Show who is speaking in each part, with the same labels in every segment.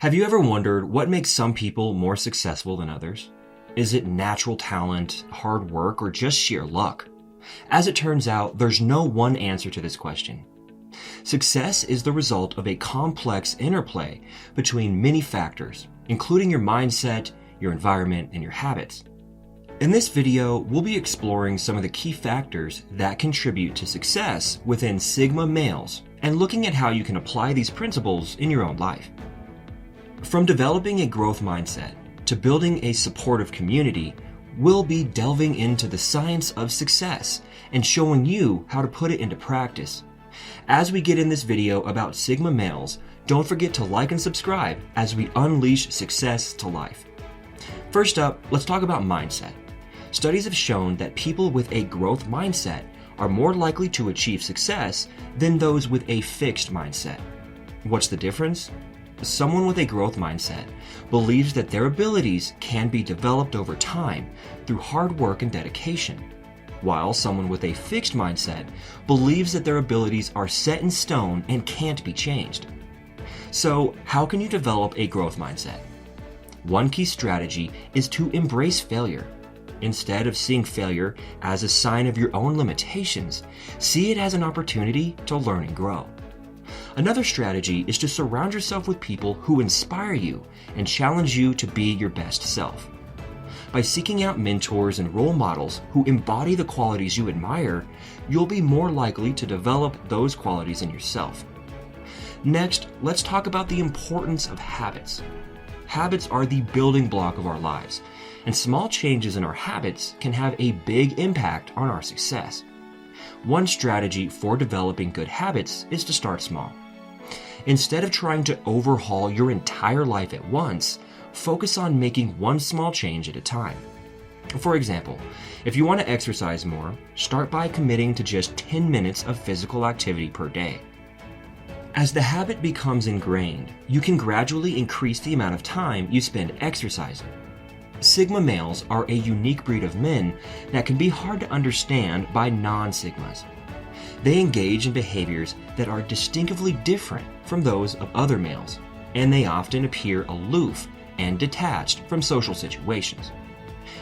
Speaker 1: Have you ever wondered what makes some people more successful than others? Is it natural talent, hard work, or just sheer luck? As it turns out, there's no one answer to this question. Success is the result of a complex interplay between many factors, including your mindset, your environment, and your habits. In this video, we'll be exploring some of the key factors that contribute to success within Sigma males and looking at how you can apply these principles in your own life. From developing a growth mindset to building a supportive community, we'll be delving into the science of success and showing you how to put it into practice. As we get in this video about Sigma males, don't forget to like and subscribe as we unleash success to life. First up, let's talk about mindset. Studies have shown that people with a growth mindset are more likely to achieve success than those with a fixed mindset. What's the difference? Someone with a growth mindset believes that their abilities can be developed over time through hard work and dedication, while someone with a fixed mindset believes that their abilities are set in stone and can't be changed. So, how can you develop a growth mindset? One key strategy is to embrace failure. Instead of seeing failure as a sign of your own limitations, see it as an opportunity to learn and grow. Another strategy is to surround yourself with people who inspire you and challenge you to be your best self. By seeking out mentors and role models who embody the qualities you admire, you'll be more likely to develop those qualities in yourself. Next, let's talk about the importance of habits. Habits are the building block of our lives, and small changes in our habits can have a big impact on our success. One strategy for developing good habits is to start small. Instead of trying to overhaul your entire life at once, focus on making one small change at a time. For example, if you want to exercise more, start by committing to just 10 minutes of physical activity per day. As the habit becomes ingrained, you can gradually increase the amount of time you spend exercising. Sigma males are a unique breed of men that can be hard to understand by non-Sigmas. They engage in behaviors that are distinctively different from those of other males, and they often appear aloof and detached from social situations.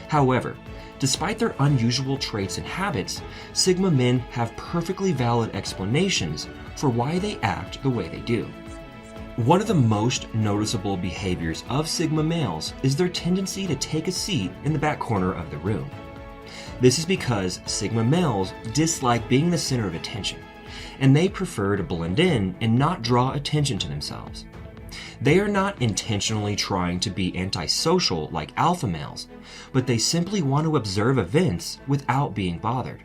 Speaker 1: However, despite their unusual traits and habits, Sigma men have perfectly valid explanations for why they act the way they do. One of the most noticeable behaviors of Sigma males is their tendency to take a seat in the back corner of the room. This is because Sigma males dislike being the center of attention, and they prefer to blend in and not draw attention to themselves. They are not intentionally trying to be antisocial like alpha males, but they simply want to observe events without being bothered.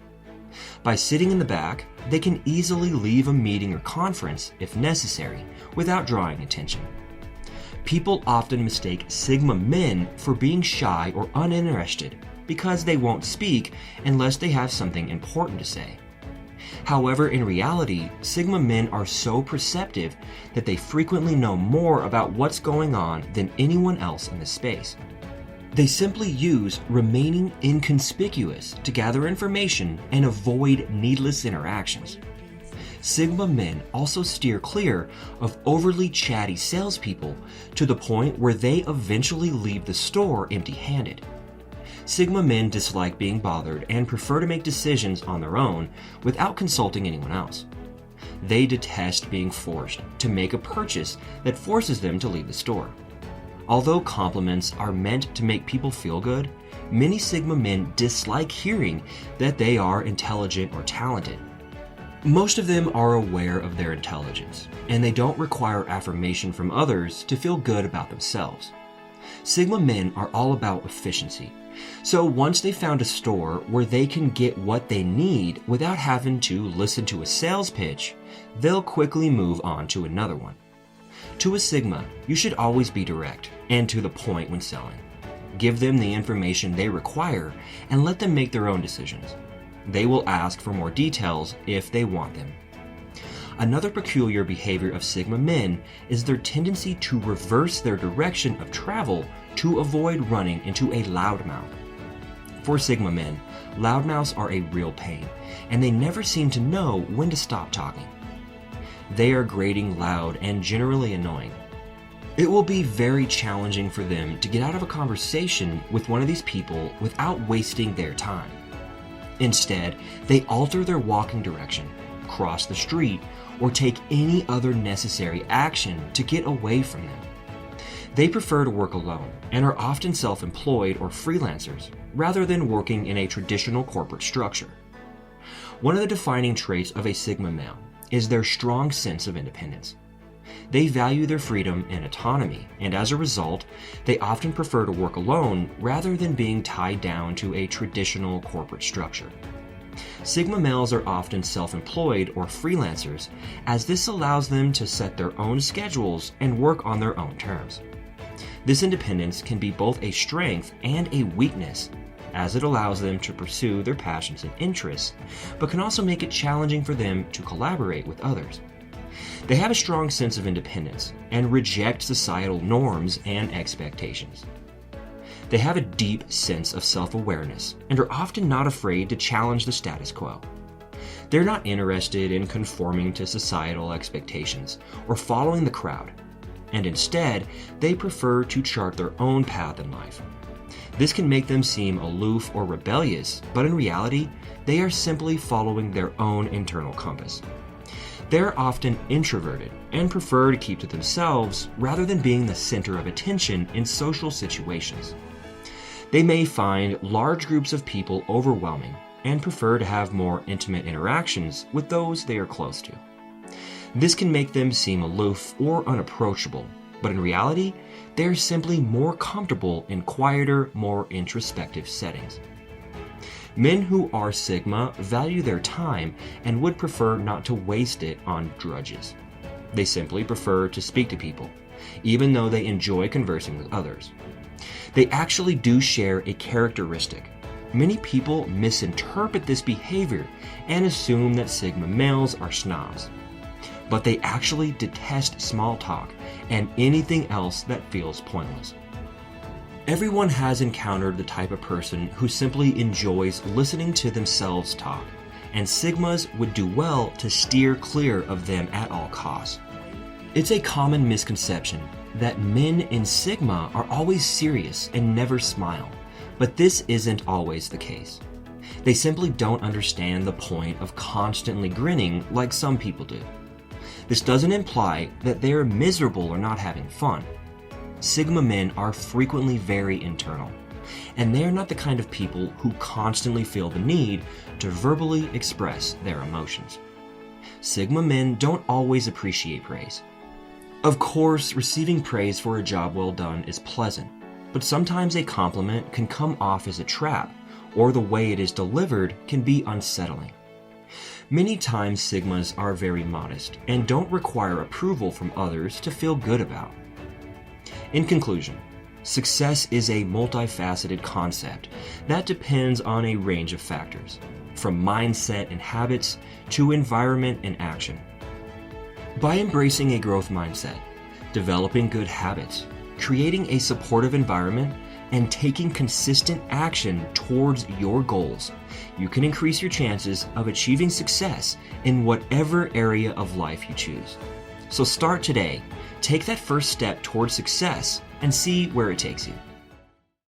Speaker 1: By sitting in the back, they can easily leave a meeting or conference if necessary without drawing attention. People often mistake Sigma men for being shy or uninterested because they won't speak unless they have something important to say. However, in reality, Sigma men are so perceptive that they frequently know more about what's going on than anyone else in the space. They simply use remaining inconspicuous to gather information and avoid needless interactions. Sigma men also steer clear of overly chatty salespeople to the point where they eventually leave the store empty-handed. Sigma men dislike being bothered and prefer to make decisions on their own without consulting anyone else. They detest being forced to make a purchase that forces them to leave the store. Although compliments are meant to make people feel good, many Sigma men dislike hearing that they are intelligent or talented. Most of them are aware of their intelligence, and they don't require affirmation from others to feel good about themselves. Sigma men are all about efficiency, so once they found a store where they can get what they need without having to listen to a sales pitch, they'll quickly move on to another one. To a Sigma, you should always be direct and to the point when selling. Give them the information they require and let them make their own decisions. They will ask for more details if they want them. Another peculiar behavior of Sigma men is their tendency to reverse their direction of travel to avoid running into a loudmouth. For Sigma men, loudmouths are a real pain, and they never seem to know when to stop talking. They are grating, loud, and generally annoying. It will be very challenging for them to get out of a conversation with one of these people without wasting their time. Instead, they alter their walking direction, cross the street, or take any other necessary action to get away from them. They prefer to work alone and are often self-employed or freelancers rather than working in a traditional corporate structure. One of the defining traits of a Sigma male is their strong sense of independence. They value their freedom and autonomy, and as a result, they often prefer to work alone rather than being tied down to a traditional corporate structure. Sigma males are often self-employed or freelancers, as this allows them to set their own schedules and work on their own terms. This independence can be both a strength and a weakness, as it allows them to pursue their passions and interests, but can also make it challenging for them to collaborate with others. They have a strong sense of independence and reject societal norms and expectations. They have a deep sense of self-awareness and are often not afraid to challenge the status quo. They're not interested in conforming to societal expectations or following the crowd, and instead, they prefer to chart their own path in life. This can make them seem aloof or rebellious, but in reality, they are simply following their own internal compass. They're often introverted and prefer to keep to themselves rather than being the center of attention in social situations. They may find large groups of people overwhelming and prefer to have more intimate interactions with those they are close to. This can make them seem aloof or unapproachable, but in reality, they're simply more comfortable in quieter, more introspective settings. Men who are Sigma value their time and would prefer not to waste it on drudges. They simply prefer to speak to people, even though they enjoy conversing with others. They actually do share a characteristic. Many people misinterpret this behavior and assume that Sigma males are snobs. But they actually detest small talk and anything else that feels pointless. Everyone has encountered the type of person who simply enjoys listening to themselves talk, and Sigmas would do well to steer clear of them at all costs. It's a common misconception that men in Sigma are always serious and never smile, but this isn't always the case. They simply don't understand the point of constantly grinning like some people do. This doesn't imply that they're miserable or not having fun. Sigma men are frequently very internal, and they're not the kind of people who constantly feel the need to verbally express their emotions. Sigma men don't always appreciate praise. Of course, receiving praise for a job well done is pleasant, but sometimes a compliment can come off as a trap, or the way it is delivered can be unsettling. Many times Sigmas are very modest and don't require approval from others to feel good about. In conclusion, success is a multifaceted concept that depends on a range of factors, from mindset and habits to environment and action. By embracing a growth mindset, developing good habits, creating a supportive environment, and taking consistent action towards your goals, you can increase your chances of achieving success in whatever area of life you choose. So start today, take that first step towards success, and see where it takes you.